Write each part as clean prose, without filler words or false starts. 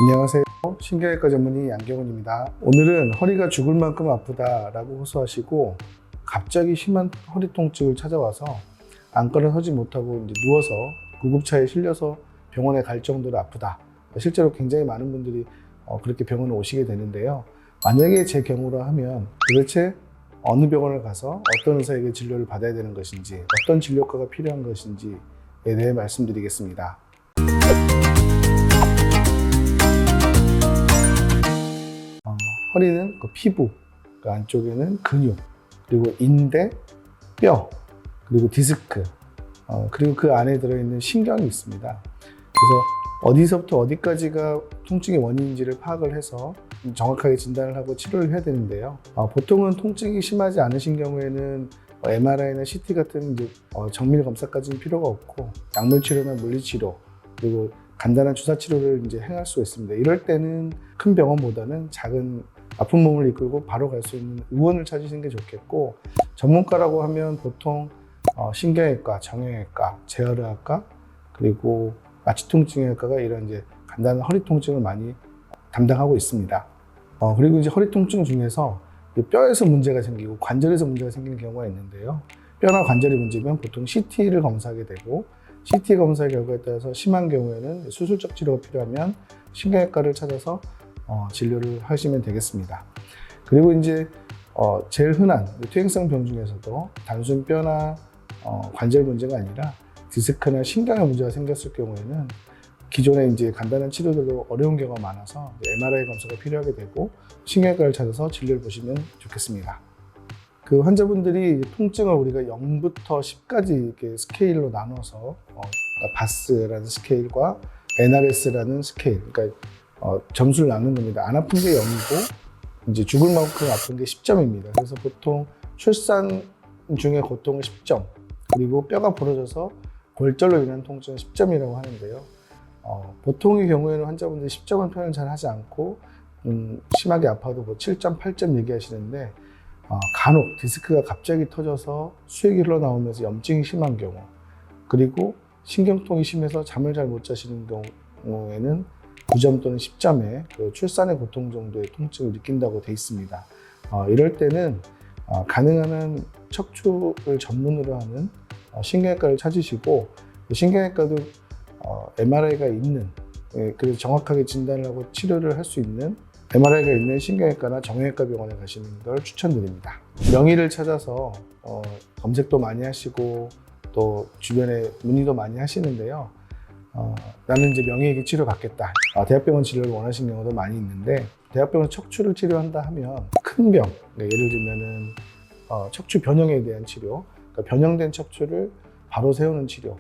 안녕하세요. 신경외과 전문의 양경훈입니다. 오늘은 허리가 죽을 만큼 아프다라고 호소하시고 갑자기 심한 허리 통증을 찾아와서 안과를 서지 못하고 이제 누워서 구급차에 실려서 병원에 갈 정도로 아프다. 실제로 굉장히 많은 분들이 그렇게 병원에 오시게 되는데요. 만약에 제 경우로 하면 도대체 어느 병원을 가서 어떤 의사에게 진료를 받아야 되는 것인지, 어떤 진료과가 필요한 것인지에 대해 말씀드리겠습니다. 허리는 그 피부, 그 안쪽에는 근육, 그리고 인대, 뼈, 그리고 디스크, 그리고 그 안에 들어있는 신경이 있습니다. 그래서 어디서부터 어디까지가 통증의 원인인지를 파악을 해서 정확하게 진단을 하고 치료를 해야 되는데요. 보통은 통증이 심하지 않으신 경우에는 MRI나 CT 같은 이제 정밀 검사까지는 필요가 없고 약물 치료나 물리 치료, 그리고 간단한 주사 치료를 이제 행할 수가 있습니다. 이럴 때는 큰 병원보다는 작은 아픈 몸을 이끌고 바로 갈 수 있는 의원을 찾으시는 게 좋겠고, 전문가라고 하면 보통 신경외과, 정형외과, 재활의학과, 그리고 마취통증외과가 이런 이제 간단한 허리 통증을 많이 담당하고 있습니다. 그리고 이제 허리 통증 중에서 뼈에서 문제가 생기고 관절에서 문제가 생기는 경우가 있는데요. 뼈나 관절이 문제면 보통 CT를 검사하게 되고, CT 검사 결과에 따라서 심한 경우에는 수술적 치료가 필요하면 신경외과를 찾아서 진료를 하시면 되겠습니다. 그리고 이제 제일 흔한 퇴행성 병 중에서도 단순 뼈나 관절 문제가 아니라 디스크나 신경에 문제가 생겼을 경우에는 기존에 이제 간단한 치료들도 어려운 경우가 많아서 MRI 검사가 필요하게 되고 신경외과를 찾아서 진료를 보시면 좋겠습니다. 그 환자분들이 통증을 우리가 0부터 10까지 이렇게 스케일로 나눠서 바스라는 스케일과 NRS라는 스케일, 그러니까 점수를 나눈 겁니다. 안 아픈 게 0이고 이제 죽을 만큼 아픈 게 10점입니다. 그래서 보통 출산 중에 고통은 10점, 그리고 뼈가 부러져서 골절로 인한 통증은 10점이라고 하는데요. 보통의 경우에는 환자분들이 10점은 표현 잘 하지 않고 심하게 아파도 뭐 7점, 8점 얘기하시는데 간혹 디스크가 갑자기 터져서 수액이 흘러나오면서 염증이 심한 경우, 그리고 신경통이 심해서 잠을 잘 못 자시는 경우에는 9점 또는 10점의 그 출산의 고통 정도의 통증을 느낀다고 되어 있습니다. 이럴 때는 가능한 한 척추를 전문으로 하는 신경외과를 찾으시고, 신경외과도 MRI가 있는, 그래서 정확하게 진단을 하고 치료를 할 수 있는 MRI가 있는 신경외과나 정형외과 병원에 가시는 걸 추천드립니다. 명의를 찾아서 검색도 많이 하시고 또 주변에 문의도 많이 하시는데요. 나는 이제 명의에게 치료 받겠다. 대학병원 진료를 원하시는 경우도 많이 있는데, 대학병원 척추를 치료한다 하면 큰 병, 예를 들면은 척추 변형에 대한 치료, 그러니까 변형된 척추를 바로 세우는 치료.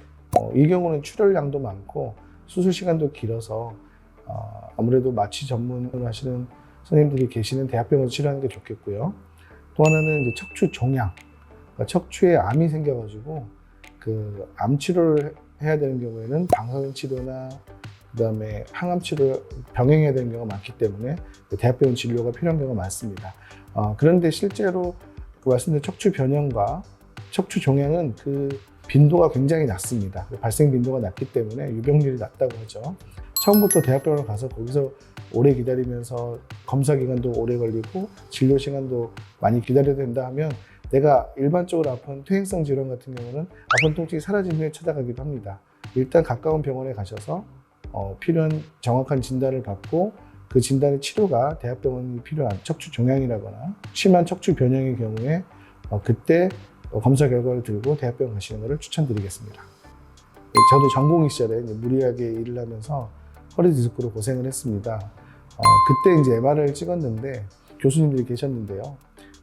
이 경우는 출혈량도 많고 수술 시간도 길어서 아무래도 마취 전문을 하시는 선생님들이 계시는 대학병원에서 치료하는 게 좋겠고요. 또 하나는 이제 척추 종양, 그러니까 척추에 암이 생겨가지고 그 암 치료를 해야 되는 경우에는 방사선 치료나 그다음에 항암 치료 병행해야 되는 경우가 많기 때문에 대학병원 진료가 필요한 경우가 많습니다. 그런데 실제로 그 말씀드린 척추 변형과 척추 종양은 그 빈도가 굉장히 낮습니다. 발생 빈도가 낮기 때문에 유병률이 낮다고 하죠. 처음부터 대학병원을 가서 거기서 오래 기다리면서 검사 기간도 오래 걸리고 진료 시간도 많이 기다려야 된다 하면, 내가 일반적으로 아픈 퇴행성 질환 같은 경우는 아픈 통증이 사라진 후에 찾아가기도 합니다. 일단 가까운 병원에 가셔서 필요한 정확한 진단을 받고 그 진단의 치료가 대학병원이 필요한 척추 종양이라거나 심한 척추 변형의 경우에 그때 검사 결과를 들고 대학병원 가시는 것을 추천드리겠습니다. 저도 전공의 시절에 무리하게 일을 하면서 허리 디스크로 고생을 했습니다. 그때 이제 MRI를 찍었는데 교수님들이 계셨는데요.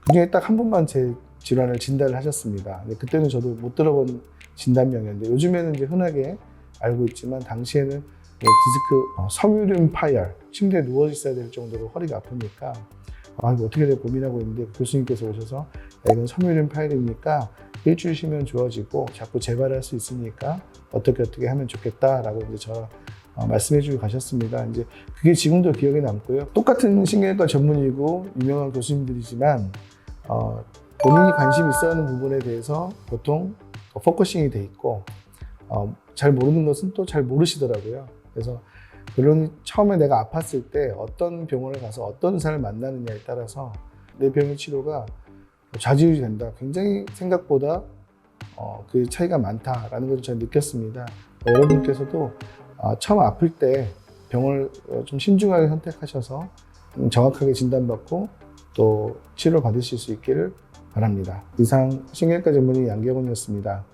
그중에 딱 한 분만 제 질환을 진단을 하셨습니다. 근데 그때는 저도 못 들어본 진단명이었는데, 요즘에는 이제 흔하게 알고 있지만 당시에는 디스크 섬유륜 파열, 침대에 누워 있어야 될 정도로 허리가 아프니까 이거 어떻게 될까 고민하고 있는데 교수님께서 오셔서 이건 섬유륜 파열이니까 일주일 쉬면 좋아지고 자꾸 재발할 수 있으니까 어떻게 하면 좋겠다라고 이제 저 말씀해 주고 가셨습니다. 이제 그게 지금도 기억에 남고요. 똑같은 신경외과 전문의고 유명한 교수님들이지만 본인이 관심 있어 하는 부분에 대해서 보통 포커싱이 돼 있고 잘 모르는 것은 또 잘 모르시더라고요. 그래서 물론 처음에 내가 아팠을 때 어떤 병원을 가서 어떤 의사를 만나느냐에 따라서 내 병의 치료가 좌지우지 된다. 굉장히 생각보다 그 차이가 많다라는 것을 제가 느꼈습니다. 여러분께서도 처음 아플 때 병을 좀 신중하게 선택하셔서 정확하게 진단받고 또 치료를 받으실 수 있기를 바랍니다. 이상 신경외과 전문의 양경훈이었습니다.